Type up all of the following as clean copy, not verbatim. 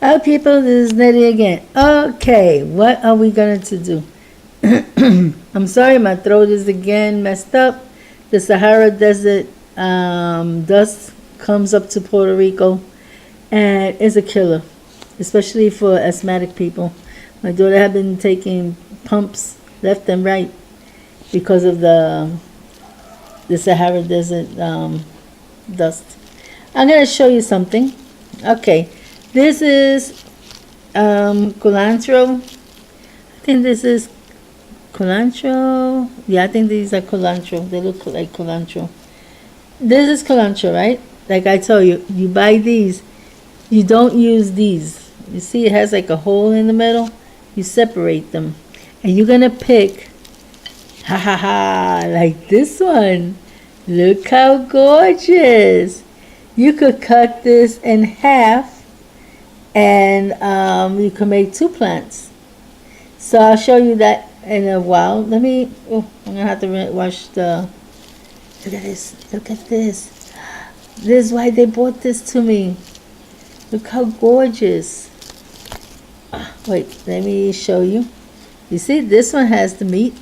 Oh, people, this is Nettie again. Okay, what are we going to do? I'm sorry, my throat is again messed up. The Sahara Desert dust comes up to Puerto Rico and is a killer, especially for asthmatic people. My daughter had been taking pumps left and right because of the Sahara Desert dust. I'm going to show you something. Okay, this is culantro. I think this is culantro. Yeah, I think these are culantro. They look like culantro. This is culantro, right? Like I told you, you buy these. You don't use these. You see it has like a hole in the middle? You separate them. And you're going to pick, ha ha ha, like this one. Look how gorgeous. You could cut this in half and you can make 2 plants. So I'll show you that in a while. I'm going to have to wash the, look at this, look at this. This is why they bought this to me. Look how gorgeous. Wait, let me show you. You see, this one has the meat.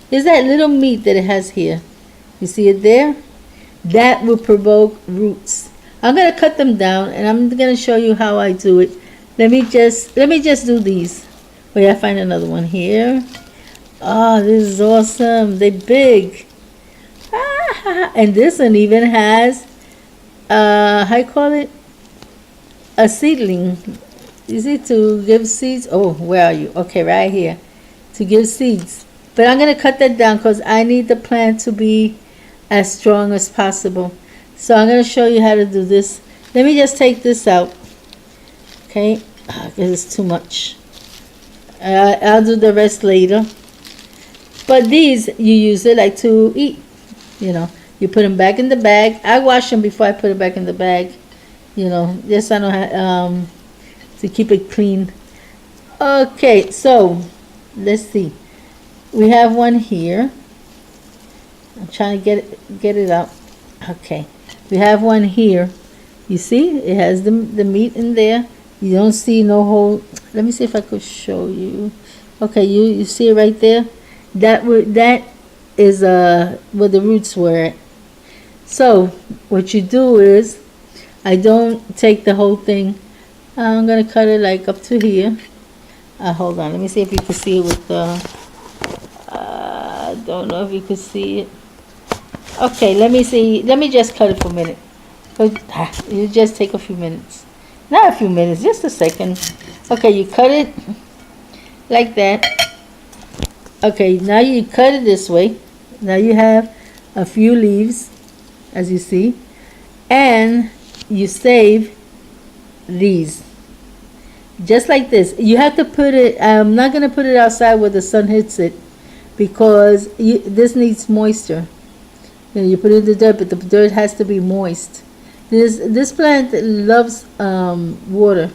Here's that little meat that it has here. You see it there? That will provoke roots. I'm going to cut them down and I'm going to show you how I do it. Let me just do these. Wait, I find another one here. Oh, this is awesome. They're big. And this one even has, how you call it? A seedling. You see, to give seeds. Oh, where are you? Okay, right here. To give seeds. But I'm going to cut that down because I need the plant to be as strong as possible. So I'm going to show you how to do this. Let me just take this out. Okay, because it's too much. I'll do the rest later. But these, you use it like to eat. You know, you put them back in the bag. I wash them before I put it back in the bag. You know, just I know to keep it clean. Okay, so let's see. We have one here. I'm trying to get it out. Okay, we have one here. You see, it has the meat in there. You don't see no hole. Let me see if I could show you. Okay, you see it right there. That is where the roots were. So what you do is, I don't take the whole thing. I'm gonna cut it like up to here. Hold on, let me see if you can see it with the. I don't know if you can see it. Okay, let me see. Let me just cut it for a minute. You just take a few minutes. Not a few minutes, just a second. Okay, you cut it like that. Okay, now you cut it this way. Now you have a few leaves, as you see. And you save these. Just like this. You have to put it, I'm not going to put it outside where the sun hits it. Because this needs moisture. You put it in the dirt, but the dirt has to be moist. This plant loves water,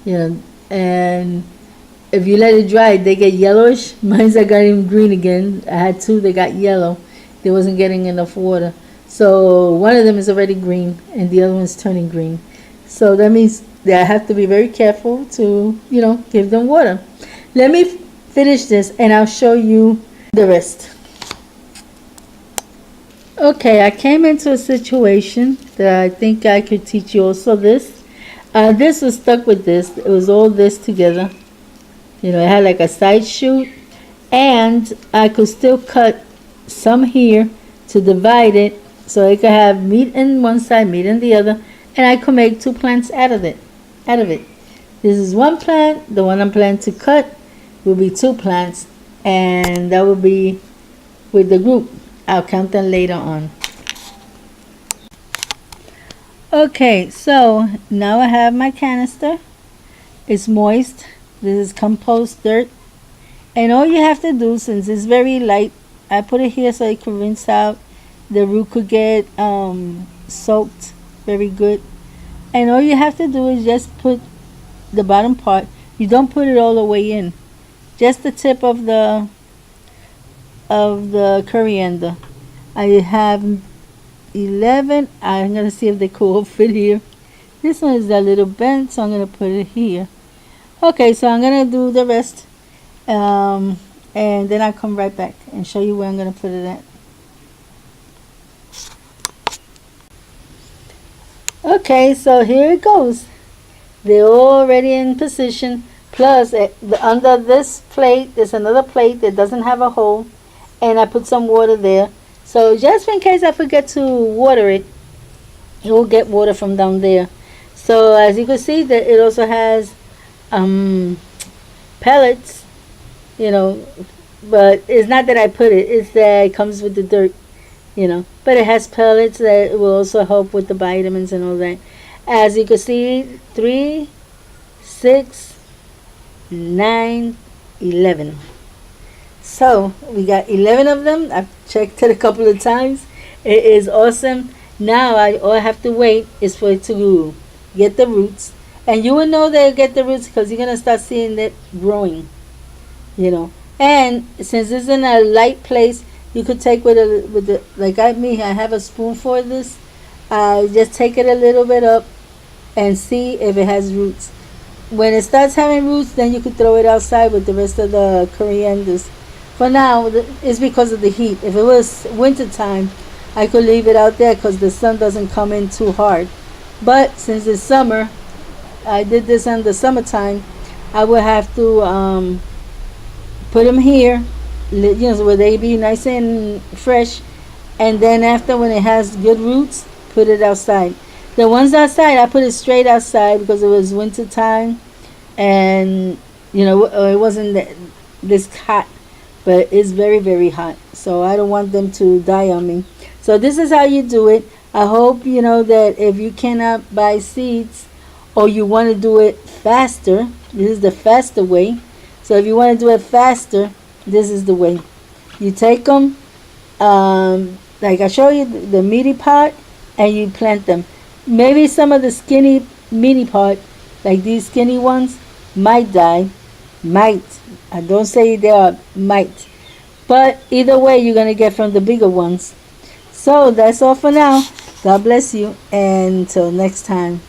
you know, and if you let it dry, they get yellowish. Mine's I got them green again. I had 2, they got yellow. They wasn't getting enough water. So one of them is already green, and the other one's turning green. So that means that I have to be very careful to, you know, give them water. Let me finish this, and I'll show you the rest. Okay, I came into a situation that I think I could teach you also this. This was stuck with this. It was all this together. You know, it had like a side shoot. And I could still cut some here to divide it so it could have meat in one side, meat in the other. And I could make 2 plants out of it. This is one plant. The one I'm planning to cut will be 2 plants. And that will be with the group. I'll count them later on. Okay, so now I have my canister. It's moist. This is compost dirt. And all you have to do, since it's very light, I put it here so it can rinse out. The root could get soaked very good. And all you have to do is just put the bottom part. You don't put it all the way in. Just the tip of the coriander. I have 11. I'm going to see if they could all fit here. This one is a little bent, so I'm going to put it here. Okay, so I'm going to do the rest. And then I'll come right back and show you where I'm going to put it at. Okay, so here it goes. They're already in position. Plus, under this plate, there's another plate that doesn't have a hole. And I put some water there. So just in case I forget to water it, it will get water from down there. So as you can see, that it also has pellets, but it's not that I put it, it's that it comes with the dirt, but it has pellets that will also help with the vitamins and all that. As you can see, 3, 6, 9, 11. So we got 11 of them. I've checked it a couple of times. It is awesome. Now all I have to wait is for it to get the roots, and you will know they'll get the roots because you're gonna start seeing it growing, And since it's in a light place, you could take with the like I have a spoon for this. Just take it a little bit up and see if it has roots. When it starts having roots, then you could throw it outside with the rest of the corianders. For now, it's because of the heat. If it was winter time, I could leave it out there because the sun doesn't come in too hard. But since it's summer, I did this in the summertime, I will have to put them here, so where they be nice and fresh. And then after, when it has good roots, put it outside. The ones outside, I put it straight outside because it was winter time, and it wasn't this hot, but it's very, very hot. So I don't want them to die on me. So this is how you do it. I hope you know that if you cannot buy seeds or you want to do it faster, this is the faster way. So if you want to do it faster, this is the way. You take them, like I show you, the meaty part, and you plant them. Maybe some of the skinny meaty part, like these skinny ones, might die. Might. I don't say they are, might. But either way, you're going to get from the bigger ones. So that's all for now. God bless you, and until next time.